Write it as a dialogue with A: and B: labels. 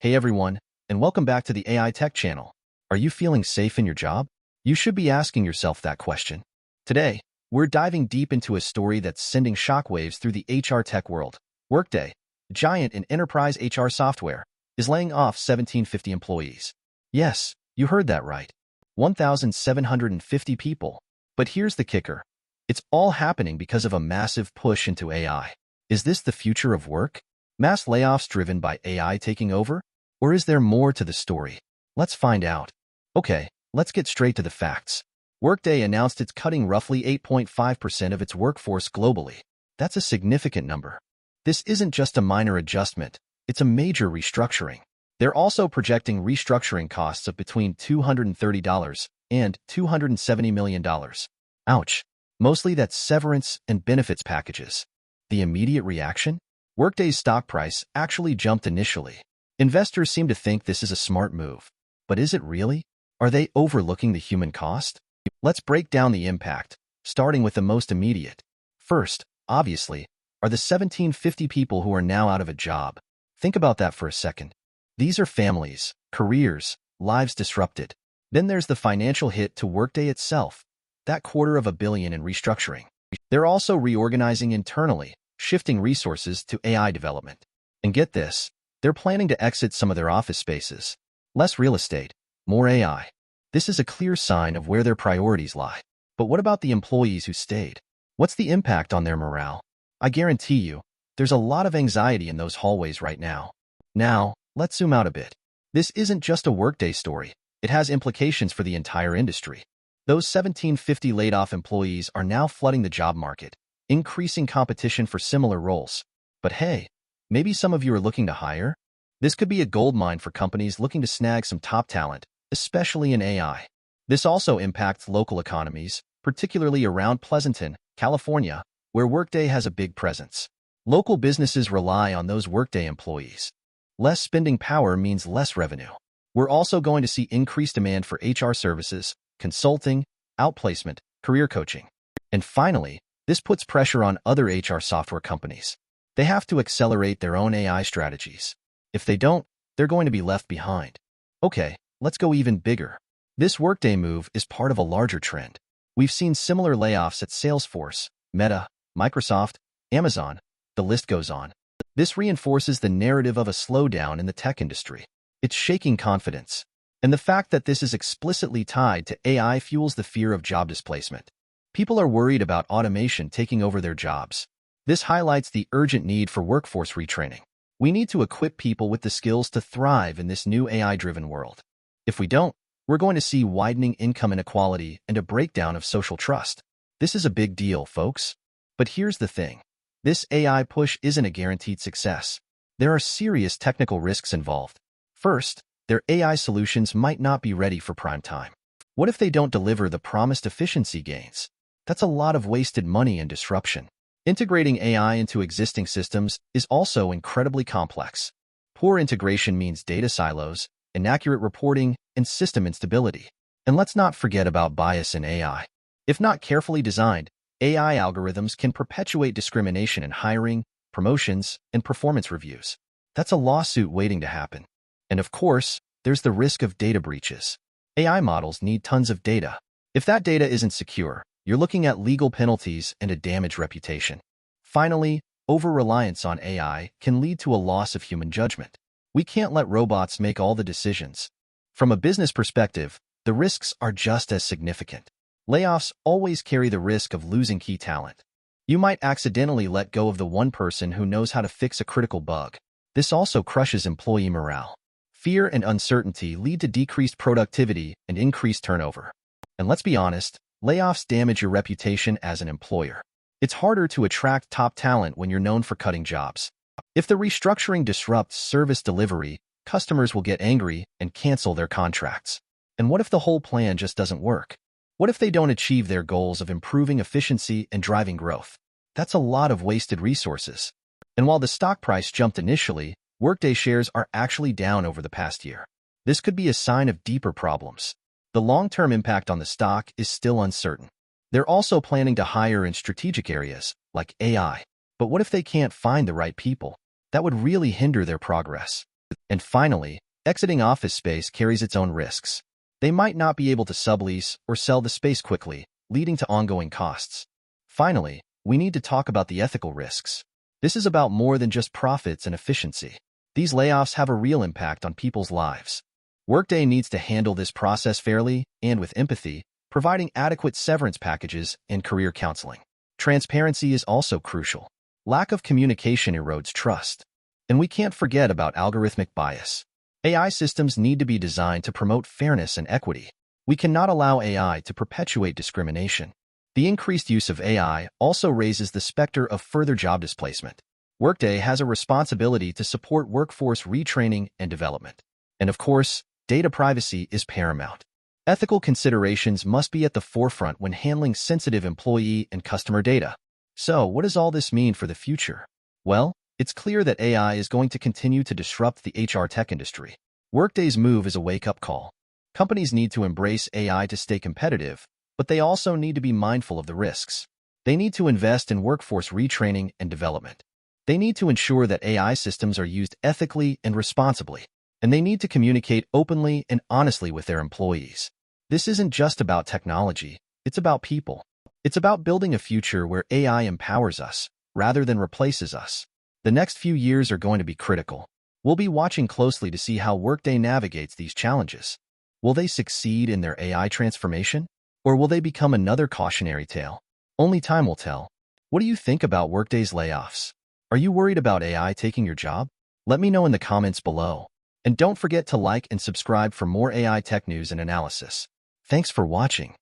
A: Hey everyone, and welcome back to the AI Tech channel. Are you feeling safe in your job? You should be asking yourself that question. Today, we're diving deep into a story that's sending shockwaves through the HR tech world. Workday, a giant in enterprise HR software, is laying off 1,750 employees. Yes, you heard that right. 1,750 people. But here's the kicker. It's all happening because of a massive push into AI. Is this the future of work? Mass layoffs driven by AI taking over? Or is there more to the story? Let's find out. Okay, let's get straight to the facts. Workday announced it's cutting roughly 8.5% of its workforce globally. That's a significant number. This isn't just a minor adjustment, it's a major restructuring. They're also projecting restructuring costs of between $230 and $270 million. Ouch. Mostly that's severance and benefits packages. The immediate reaction? Workday's stock price actually jumped initially. Investors seem to think this is a smart move. But is it really? Are they overlooking the human cost? Let's break down the impact, starting with the most immediate. First, obviously, are the 1,750 people who are now out of a job. Think about that for a second. These are families, careers, lives disrupted. Then there's the financial hit to Workday itself, that $250 million in restructuring. They're also reorganizing internally, shifting resources to AI development. And get this, they're planning to exit some of their office spaces. Less real estate, more AI. This is a clear sign of where their priorities lie. But what about the employees who stayed? What's the impact on their morale? I guarantee you, there's a lot of anxiety in those hallways right now. Now, let's zoom out a bit. This isn't just a Workday story. It has implications for the entire industry. Those 1,750 laid-off employees are now flooding the job market, increasing competition for similar roles. But hey, maybe some of you are looking to hire? This could be a goldmine for companies looking to snag some top talent, especially in AI. This also impacts local economies, particularly around Pleasanton, California, where Workday has a big presence. Local businesses rely on those Workday employees. Less spending power means less revenue. We're also going to see increased demand for HR services, consulting, outplacement, career coaching. And finally, this puts pressure on other HR software companies. They have to accelerate their own AI strategies. If they don't, they're going to be left behind. Okay, let's go even bigger. This Workday move is part of a larger trend. We've seen similar layoffs at Salesforce, Meta, Microsoft, Amazon. The list goes on. This reinforces the narrative of a slowdown in the tech industry. It's shaking confidence. And the fact that this is explicitly tied to AI fuels the fear of job displacement. People are worried about automation taking over their jobs. This highlights the urgent need for workforce retraining. We need to equip people with the skills to thrive in this new AI-driven world. If we don't, we're going to see widening income inequality and a breakdown of social trust. This is a big deal, folks. But here's the thing. This AI push isn't a guaranteed success. There are serious technical risks involved. First, their AI solutions might not be ready for prime time. What if they don't deliver the promised efficiency gains? That's a lot of wasted money and disruption. Integrating AI into existing systems is also incredibly complex. Poor integration means data silos, inaccurate reporting, and system instability. And let's not forget about bias in AI. If not carefully designed, AI algorithms can perpetuate discrimination in hiring, promotions, and performance reviews. That's a lawsuit waiting to happen. And of course, there's the risk of data breaches. AI models need tons of data. If that data isn't secure, you're looking at legal penalties and a damaged reputation. Finally, over-reliance on AI can lead to a loss of human judgment. We can't let robots make all the decisions. From a business perspective, the risks are just as significant. Layoffs always carry the risk of losing key talent. You might accidentally let go of the one person who knows how to fix a critical bug. This also crushes employee morale. Fear and uncertainty lead to decreased productivity and increased turnover. And let's be honest, layoffs damage your reputation as an employer. It's harder to attract top talent when you're known for cutting jobs. If the restructuring disrupts service delivery, customers will get angry and cancel their contracts. And what if the whole plan just doesn't work? What if they don't achieve their goals of improving efficiency and driving growth? That's a lot of wasted resources. And while the stock price jumped initially, Workday shares are actually down over the past year. This could be a sign of deeper problems. The long-term impact on the stock is still uncertain. They're also planning to hire in strategic areas, like AI. But what if they can't find the right people? That would really hinder their progress. And finally, exiting office space carries its own risks. They might not be able to sublease or sell the space quickly, leading to ongoing costs. Finally, we need to talk about the ethical risks. This is about more than just profits and efficiency. These layoffs have a real impact on people's lives. Workday needs to handle this process fairly and with empathy, providing adequate severance packages and career counseling. Transparency is also crucial. Lack of communication erodes trust. And we can't forget about algorithmic bias. AI systems need to be designed to promote fairness and equity. We cannot allow AI to perpetuate discrimination. The increased use of AI also raises the specter of further job displacement. Workday has a responsibility to support workforce retraining and development. And of course, data privacy is paramount. Ethical considerations must be at the forefront when handling sensitive employee and customer data. So, what does all this mean for the future? Well, it's clear that AI is going to continue to disrupt the HR tech industry. Workday's move is a wake-up call. Companies need to embrace AI to stay competitive, but they also need to be mindful of the risks. They need to invest in workforce retraining and development. They need to ensure that AI systems are used ethically and responsibly, and they need to communicate openly and honestly with their employees. This isn't just about technology, it's about people. It's about building a future where AI empowers us, rather than replaces us. The next few years are going to be critical. We'll be watching closely to see how Workday navigates these challenges. Will they succeed in their AI transformation? Or will they become another cautionary tale? Only time will tell. What do you think about Workday's layoffs? Are you worried about AI taking your job? Let me know in the comments below. And don't forget to like and subscribe for more AI tech news and analysis. Thanks for watching.